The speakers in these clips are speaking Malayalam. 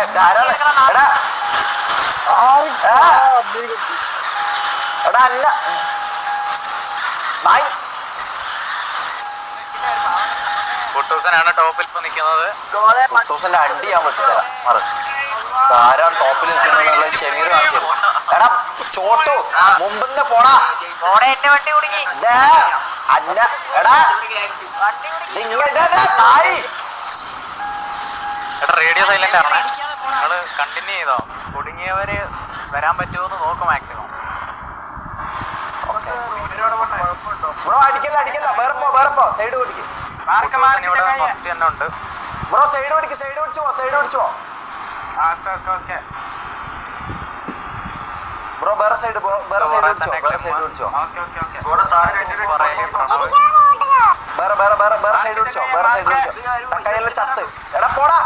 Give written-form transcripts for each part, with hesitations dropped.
അല്ല കുട്ടൂസനാണ് ടോപ്പിൽ ഇപ്പൊ നിൽക്കുന്നത്. കുട്ടൂസന്റെ അടി ഞാൻ വെട്ടിത്തരാം. ആരാണ് ടോപ്പിൽ നിൽക്കുന്നത് ഷമീർ കാണിച്ചത്. എടാ ചോട്ടു മുമ്പിന്ന് പോടാ. അല്ല എടാ തായി എടാ റേഡിയോ സൈലന്റ് ആണേ. നിങ്ങള് കണ്ടിന്യൂ ചെയ്തോ. കുടുങ്ങിയവര് വരാൻ പറ്റുമോന്ന് നോക്കും മാക്സിമം. ബ്രോ അടിക്കല്ല അടിക്കല്ല, വേറെ പോ സൈഡ് പിടിക്കും. ഇവിടെ ഫസ്റ്റ് തന്നെ ഉണ്ട് ബ്രോ. സൈഡ് പിടിക്കും, സൈഡ് പിടിച്ചോ, സൈഡ് പിടിച്ചോ ബ്രോ. വേറെ സൈഡ് പിടിച്ചോ, വേറെ സൈഡ് പിടിച്ചോ. വേറെ സൈഡ് പിടിച്ചോ, വേറെ സൈഡ് പിടിച്ചോ. കയ്യെല്ലാം ചത്ത്. എടാ പോടാ.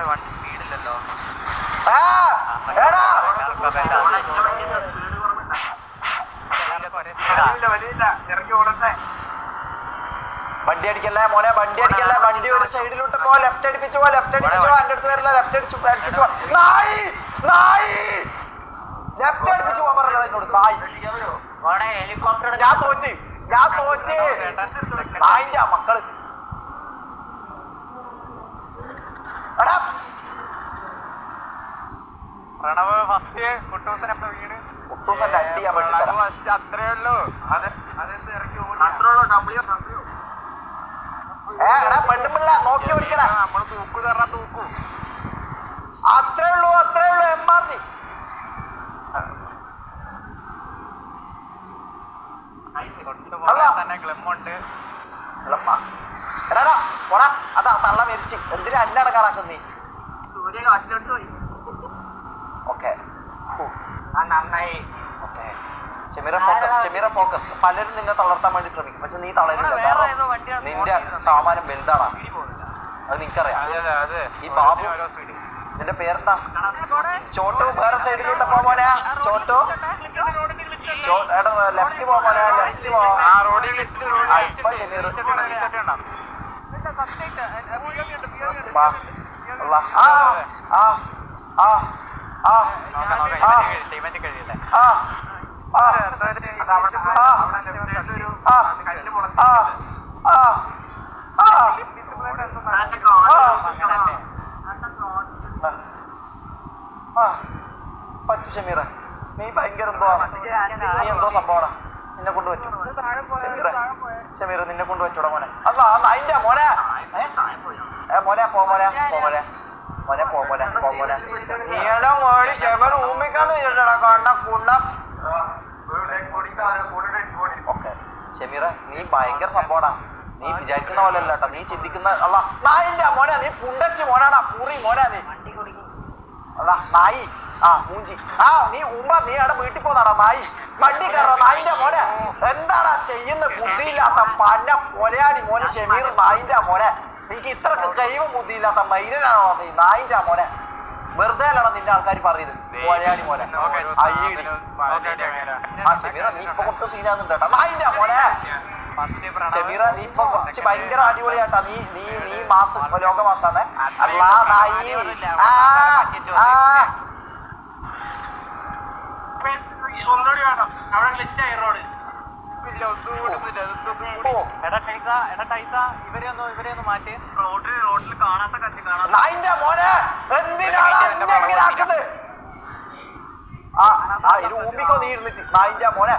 വണ്ടി സ്പീഡില്ലല്ലോ. വണ്ടി അടിക്കല്ലേ മോനെ, വണ്ടി അടിക്കല്ലേ. വണ്ടി ഒരു സൈഡിലോട്ട് പോ. ലെഫ്റ്റ് അടിപ്പിച്ചു പോ, ലെഫ്റ്റ് അടിപ്പിച്ചു പോ. എന്റെ അടുത്ത് വരില്ല. ലെഫ്റ്റ് അടിപ്പിച്ചു പോ. നായി നായി ലെഫ്റ്റ് അടിപ്പിച്ചു പോകാൻ പറഞ്ഞത് എന്നോട്. നായി ഞാൻ തോറ്റ് നായിന്റെ മക്കള്. എടാ പ്രണവ് ഫസ്റ്റ് കുട്ടൂസന്റെ വീട്. കുട്ടൂസന്റെ അടി ഞാൻ വേണ്ടി തരാം. അത്രേ ഉള്ളൂ. എടാ പെണ്ണുമ്പിള്ള നോക്കി പിടിക്കണ. നമ്മള് തൂക്കു തരാൻ തൂക്കും. അത്രേ ഉള്ളൂ, അത്രേ ഉള്ളൂ. MRG തന്നെ ക്ലെമ്മുണ്ട്. എടാ പോടാ. അതാ തള്ള മരിച്ച്. എന്തിനാ എന്നെ അടക്കാറാക്കും നീ? Okay okay. ഷമീറ ഫോക്കസ്. പലരും നിന്നെ തളർത്താൻ വേണ്ടി ശ്രമിക്കും, പക്ഷെ നീ തളരില്ല. കാരണം നിന്റെ സാമാനം വലുതാണ്, അത് നിനക്കറിയാം. ഈ ബാബു, നിന്റെ പേരെന്താ? ചോട്ടു വേറെ സൈഡിലോട്ട് പോവാനാ. ചോട്ടു ലെഫ്റ്റ് പോവാനാ. ലെഫ്റ്റ് പോവാ. ഇപ്പൊ ഷമീർ പറ്റു. ഷമീറ നീ ഭയങ്കര നീ എന്തോ സംഭവമാണ്. നിന്നെ കൊണ്ട് പറ്റും ഷമീറ, നിന്നെ കൊണ്ട് പറ്റൂടാ മോനെ. അല്ല അതിന്റെ മോനെ മോനെ പോ മോനെ പോ മോനെ മോനെ പോ മോനെ പോ മോനെ. നീയുടെ മോടി ഷമീർ ഊമ്മിക്കാന്ന് വിചാരിച്ചടാ കണ്ണ കുണ്ണ. ഓക്കെ ഷമീറ നീ ഭയങ്കര സംഭവടാ. നീ വിചാരിക്കുന്ന പോലെ അല്ല കേട്ടോ, നീ ചിന്തിക്കുന്ന. അല്ല നായിന്റെ മോനെ, നീ പുണ്ടച്ച് മോനാടാ. പൂറി മോനെ നീ. അല്ല നായി. മൂഞ്ചി. നീ നീ അവിടെ വീട്ടിൽ പോന്നാടാ നായി. വണ്ടി കയറാ നായിന്റെ മോനെ. എന്താടാ ചെയ്യുന്ന ബുദ്ധിയില്ലാത്ത പന്ന പൊലയാടി മോനെ ഷമീർ. നായിന്റെ മോനെ, എനിക്ക് ഇത്രക്ക് കഴിവും ബുദ്ധിയില്ലാത്ത മൈരനാണോ നീ? നായിന്റെ മോനെ, വെറുതെ അല്ലടാ നിന്റെ ആൾക്കാർ പറയുന്നത് പൊലയാടി മോനെ. അയ്യടി ഷമീറ നീ ഇപ്പൊ കുറച്ച് സീനാകുന്നുണ്ട് കേട്ടോ നായിന്റെ മോനെ. ഷമീറ നീ ഇപ്പൊ കുറച്ച് ഭയങ്കര അടിപൊളിയാട്ടാ. നീ നീ നീ മാസം ലോകമാസാന്നേ. അല്ലാ നായി. നായിന്റെ മോനെ എന്തിനാണ് ആക്കുന്നത്? ഊമ്പിക്കോ നീ ഇരുന്നിട്ട്. നായിന്റെ മോനെ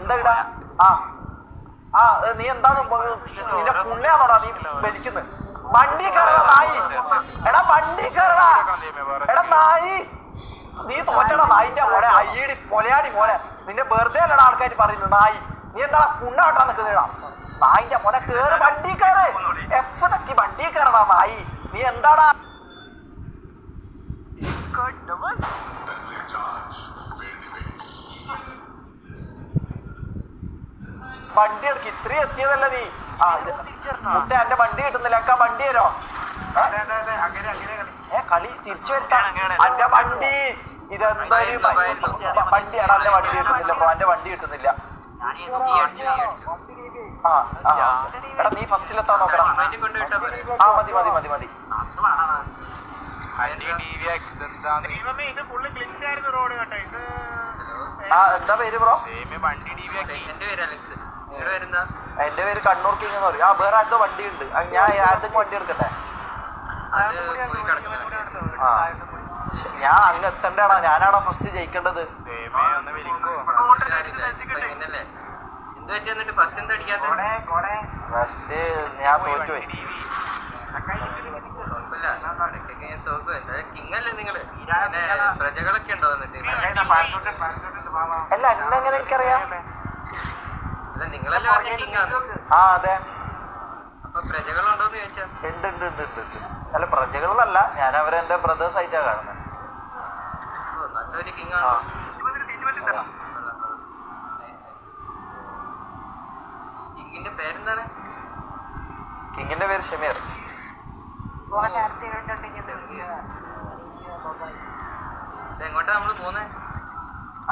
എന്താ ഇടാ? നീ എന്താന്ന് നിന്റെ പുണ്യാന്നോടാ നീ വലിക്കുന്നത്? വണ്ടി കയറ നായി. എടാ വണ്ടി കയറ. എടാ നായി നീ തോറ്റടാ നായിന്റെ മോനെ. അയ്യടി പൊലയാടി മോനെ, നിന്റെ വെറുതെ അല്ലടാ ആൾക്കാർ പറയുന്നത് നായി. നീ എന്താടാ കുണ്ണാട്ടാ നിൽക്കുന്നേടാ നായിന്റെ മോനെ. കേറ് വണ്ടി കയറ്. എഫ് തക്കി വണ്ടി കയറടാ നായി. നീ എന്താടാ വണ്ടി എടുക്ക്. ഇത്രയും എത്തിയതല്ല നീ. മുത്ത എന്റെ വണ്ടി കിട്ടുന്നില്ല. അക്ക വണ്ടി തരോ? കളി തിരിച്ചു വരുത്താം. എന്റെ വണ്ടി ഇതെന്തായാലും വണ്ടിയാണ്. എന്റെ വണ്ടി കിട്ടുന്നില്ല ബ്രോ, എന്റെ വണ്ടി കിട്ടുന്നില്ല. ആ എടാ നീ ഫസ്റ്റിലെത്താൻ നോക്കടാ. ആ മതി മതി മതി മതി. ആ എന്താ പേര് ബ്രോ? എന്റെ പേര് കണ്ണൂർ കിങ് എന്ന് പറയും. ആ വേറെ എന്തോ വണ്ടി ഉണ്ട്. ഞാൻ ആദ്യം വണ്ടി എടുക്കട്ടെ. ആ ഞാൻ അങ്ങ് എത്തണ്ടാടാ. ഞാനാടാ ഫസ്റ്റ് ജയിക്കേണ്ടത്. ഫസ്റ്റ് ഞാൻ തോറ്റുപോയി. പ്രജകളൊക്കെ ഉണ്ടോ? അല്ല എന്നെങ്ങനെ എനിക്കറിയാം? നിങ്ങളല്ലേ പറഞ്ഞ കിങ്ങാണ്. ആ അതെ. അപ്പൊ പ്രജകളുണ്ടോന്ന് ചോദിച്ചാ ഉണ്ട് ഉണ്ട് ഉണ്ട് ഉണ്ട് ഉണ്ട്. അല്ല പ്രജകളല്ല, ഞാൻ അവരെ എന്റെ ബ്രദേഴ്സ് ആയിട്ടാ കാണുന്നത്. നല്ലൊരു കിങ്ങാണ്. കിങ്ങിന്റെ പേരെന്താണ്? കിങ്ങിന്റെ പേര് ഷമീർ. എങ്ങോട്ടാ നമ്മള് പോന്നെ?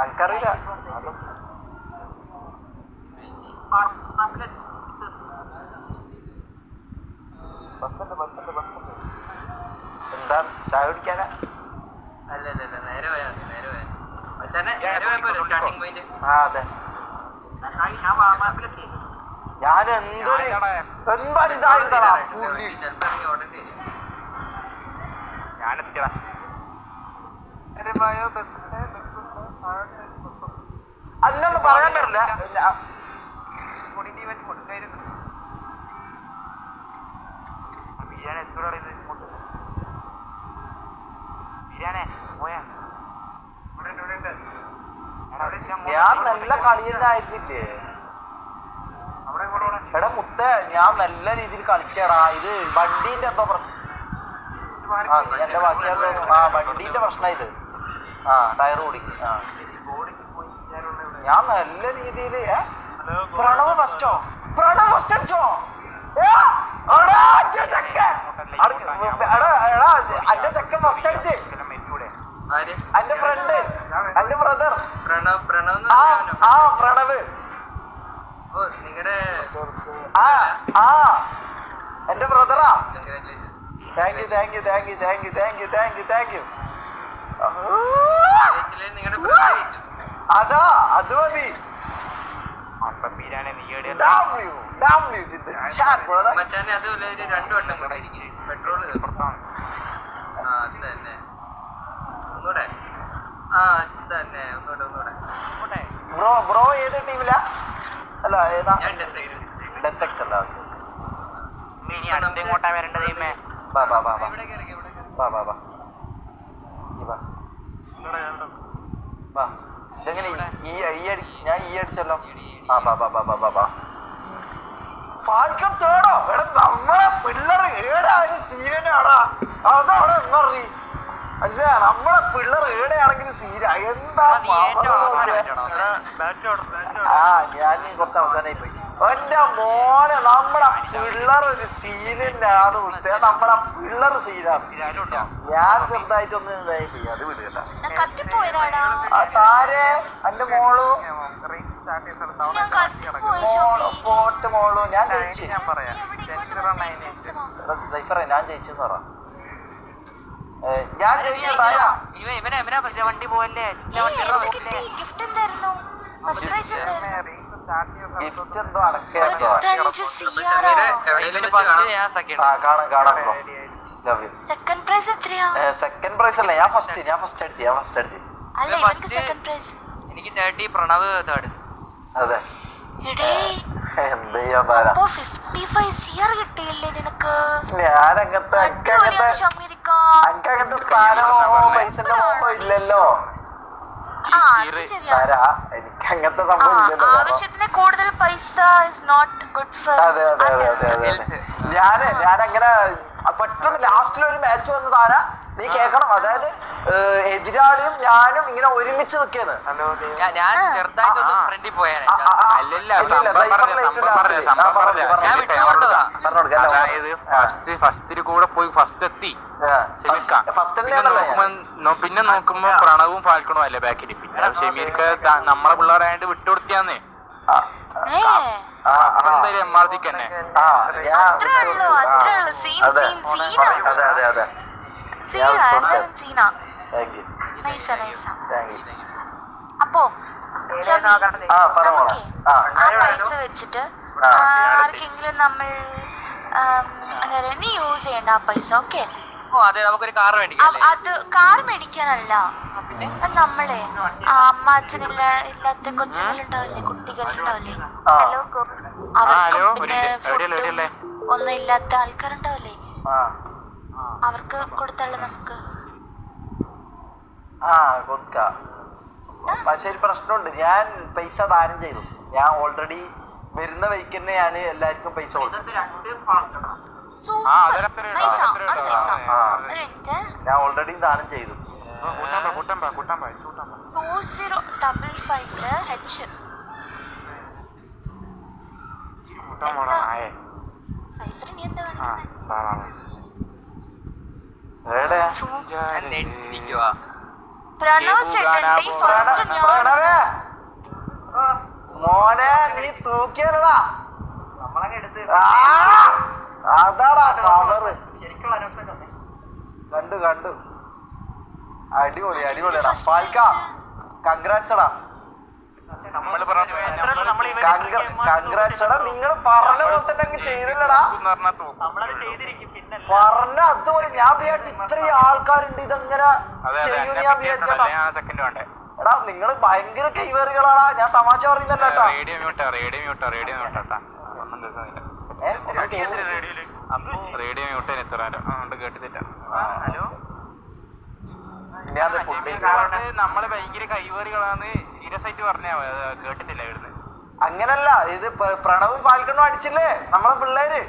എനിക്കറിയില്ല. എന്താ ചായ കുടിക്കാനാ? അല്ല നേരെ പോയാ നേരെ പോയാ മച്ചാനെ. നേരെ പോയപ്പോ സ്റ്റാർട്ടിംഗ് പോയിന്റ്. ആ അതെ. ഞാൻ എന്തൊരു ഇതായിരുന്നടാ. ചിലപ്പോ ഇറങ്ങി ഓടേണ്ടി വരും. ഞാനെത്തിയടാ. അല്ലൊന്നും പറയാൻ പറ്റില്ല. ഞാൻ നല്ല കളി തന്നെ ആയിരുന്നില്ലേ എടാ മുത്തേ? ഞാൻ നല്ല രീതിയിൽ കളിച്ചേടാ. ഇത് വണ്ടീന്റെ എന്തോ പ്രശ്നം. ആ നീ എന്റെ ബാക്കിയായിരുന്നു. ആ വണ്ടീന്റെ പ്രശ്നം ഇത്. ആ ടയർ കൂടി. ആ ഞാൻ നല്ല രീതിയിൽ. പ്രണവ് ഫസ്റ്റോ? പ്രണവ് ഫസ്റ്റ് അടിച്ചോ? അന്റെ ചെക്കൻ ഫസ്റ്റ് അടിച്ച്. എന്റെ ഫ്രണ്ട്, എന്റെ ബ്രദർ പ്രണവ്. ആ പ്രണവ്. നിങ്ങളുടെ എന്റെ ബ്രദറാ. Congratulation. Thank you thank you thank you thank you thank you thank you thank you. നിങ്ങളുടെ ബ്രദർ ജയിച്ചു. അതാ അത് മതി. മച്ചാനെ അതുപോലെ ഒരു 2 വട്ടം കൂടെ പെട്രോൾ തന്നെ ഒന്നൂടെ. തന്നെ ഒന്നൂടെ. ബ്രോ ഏത് ടീമിലാ? അല്ല ഏതാ? ഞാൻ ഡെത്തെക്സ് അല്ല. എങ്ങോട്ടാ വരേണ്ടത്? വാ വാ വാ വാ വാ വാ വാ വാ. ഇതെങ്ങനെ ഞാൻ ഈ അടിച്ചല്ലോ. ആ വാ വാ വാ വാ വാ വാ. ഫാൽക്കൺ തേടോ? എടാ നമ്മളെ പിള്ളേർ ഏടായാലും സീരനാടാ. അതവിടെ എന്നറി മനസ്സിലാ? നമ്മളെ പിള്ളേർ ഏടെയാണെങ്കിലും സീര. എന്താ ആ ഞാൻ കുറച്ച് അവസാനമായി പോയി. എന്റെ മോനെ നമ്മളെ പിള്ളേർ ഒരു സീനാണ്. നമ്മളെ പിള്ളേർ സീനാണ്. ഞാൻ ചെറുതായിട്ടൊന്ന് ഇതായി പോയി. അത് വിടുകണ്ട. താരെ എന്റെ മോളു പോട്ട് മോളു. ഞാൻ ജയിച്ചു. സൈഫറെ ഞാൻ ജയിച്ചെന്ന് പറ. ഞാൻ ജയിച്ചതായ വണ്ടി പോവല്ലേ? ഗിഫ്റ്റ് എന്തോ അടക്കാൻ. കാണാം കാണാം. സെക്കൻഡ് പ്രൈസ് എത്രയാ? സെക്കൻഡ് പ്രൈസ് അല്ല, ഞാൻ ഫസ്റ്റ് അടിച്ച്. അല്ല ഇവർക്ക് സെക്കൻഡ് പ്രൈസ്. എനിക്ക് 30, പ്രണവ് 3rd. അതെ. എടേ എന്ത് ചെയ്യാൻ താരാ? അപ്പോ 55 സിആർ കിട്ടിയില്ലേ നിനക്ക്? ഞാൻ അങ്ങനത്തെ സ്ഥാനമോ പൈസന്റെ മോഹോ ഇല്ലല്ലോ. എനിക്ക് അങ്ങനത്തെ സംഭവം ഇല്ലല്ലോ. ആവശ്യത്തിന് കൂടുതൽ പൈസ ഇസ് നോട്ട് ഗുഡ് ഫോർ. അതെ അതെ അതെ അതെ അതെ. ഞാനങ്ങനെ പെട്ടെന്ന് ലാസ്റ്റിലൊരു മാച്ച് വന്ന് താരാ നീ കേക്കണം. അതായത് എതിരാളിയും ഞാനും ഇങ്ങനെ ഒരുമിച്ച് നിൽക്കേന്ന്. ഞാൻ ചെറുതായിട്ടൊന്ന് ഫ്രണ്ടിൽ പോയാനെ. അതായത് ഫസ്റ്റിൽ കൂടെ പോയി ഫസ്റ്റ് എത്തി. പിന്നെ നോക്കുമ്പോ പ്രണവും ഫാൽക്കണും അല്ലേ ബാക്കിൽ. പിന്നെ ഷമീർക്ക് നമ്മളെ പിള്ളേരായിട്ട് വിട്ടുകൊടുത്തിയാന്നേ. എന്തായാലും എംആർസിക്ക് തന്നെ. അത്രേ ഉള്ളൂ സീൻ അതെ സീനാണ് അതെ അതെ അതെ സീനാ താങ്ക് യു നൈസാ നൈസാ. Thank you. അപ്പോ ജമി, ആ പറ മോളെ. നമുക്കേ ആ ആ പൈസ വെച്ചിട്ട് ആർക്കെങ്കിലും നമ്മൾ എന്താ പറയാ, നീ യൂസ് ചെയ്യണ്ട ആ പൈസ. ഓക്കെ, ഓ അതെ, നമുക്കൊരു കാർ മേടിക്കാം. അത് കാർ മേടിക്കാനല്ല, അത് നമ്മളെ അമ്മ അച്ഛനില്ലാത്ത കൊച്ചുങ്ങളുണ്ടാവില്ലേ, കുട്ടികളുണ്ടാവില്ലേ, ആ അവർക്കും പിന്നെ ഫുഡും ഒന്നും ഇല്ലാത്ത ആൾക്കാരുണ്ടാവില്ലേ, ആ അവർക്ക് കൊടുത്തുള്ള നമുക്ക്. ആ കൊടുക്കാം. പക്ഷെ ഒരു പ്രശ്നമുണ്ട്, ഞാൻ പൈസ ദാനം ചെയ്തു. ഞാൻ ഓൾറെഡി വരുന്ന വഴിക്ക് തന്നെ ഞാൻ എല്ലാവർക്കും പൈസ കൊടുത്തു. സൂപ്പർ നൈസാ, അത് നൈസാ. ഒരു മിനിറ്റ്, ഞാൻ ഓൾറെഡി ദാനം ചെയ്തു. 2055 H സൈഫർ നീ എന്താ കാണിക്കുന്നത്? എവിടെയാ പ്രണവ് ചേട്ടൻ്റെ ഫസ്റ്റ് ഞാൻ പ്രണവേ മോനെ, നീ തൂക്കിയല്ലടാ. അതാടാ പവറ്. കണ്ടു കണ്ടു, അടിപൊളി അടിപൊളിയാടാ. പാൽക്ക കൺഗ്രാറ്റ്സ് എടാ, കൺഗ്രാറ്റ്സ് എടാ. നിങ്ങൾ പറഞ്ഞ പോലെ തന്നെ അങ്ങ് ചെയ്തില്ലടാ. പറഞ്ഞ അതുപോലെ ഞാൻ വിചാരിച്ചു ഇത്രയും ആൾക്കാരുണ്ട് ഇതെങ്ങനെ ചെയ്യൂന്ന് ഞാൻ വിചാരിച്ചേട്ടാ. എടാ നിങ്ങൾ ഭയങ്കര കൈവേറികളാടാ, ഞാൻ തമാശ പറയുന്നല്ല കേട്ടാ. നമ്മള് ഭയങ്കര കൈവേറികളാന്ന് സീരിയസ് ആയിട്ട് പറഞ്ഞ കേട്ടിട്ടില്ല ഇവിടുന്ന്. അങ്ങനല്ല, ഇത് പ്രണവും ഫാൽക്കണും അടിച്ചില്ലേ നമ്മളെ പിള്ളേര്.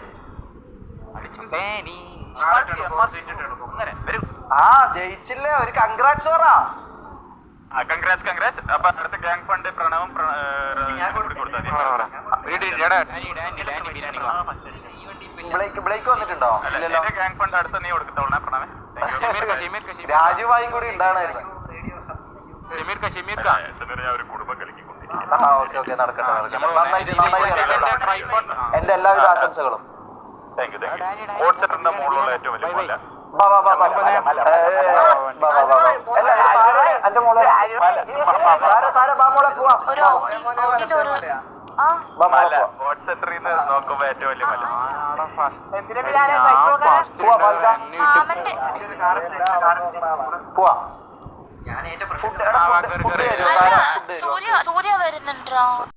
ആ ജയിച്ചില്ലേ, ഒരു കൺഗ്രാറ്റ്സ് പറ. കൺഗ്രാറ്റ്സ്. അപ്പൊ അടുത്ത ഗ്യാങ് ഫണ്ട് പ്രണവും ബ്ലേക്ക് വന്നിട്ടുണ്ടോ? ഇല്ലല്ലോ. ഗ്യാങ് ഫണ്ട് അടുത്ത നീ കൊടുത്തോളാം പ്രണവേ. രാജുവായും കൂടി ഉണ്ടാകണമായിരുന്നു. ആ ഓക്കെ ഓക്കെ, നടക്കട്ടെ നടക്കട്ടെ. നന്നായിട്ട് എന്റെ എല്ലാവിധ ആശംസകളും. ബാ ബാ ബാ ബാ. എല്ലാവരും താര എന്റെ മോളെ താര ബാ മോളെ പോവാം. ഒരു ഔട്ടിലൊരു ബാ മോളെ നോക്കുമ്പോ ഏറ്റവും വലിയ പോവാ പാൽക്ക മാമന്റെ പോവാ. ഞാൻ ഏറ്റവും ഫുഡ് ഫുഡ് സൂര്യ വരുന്നുണ്ടോ?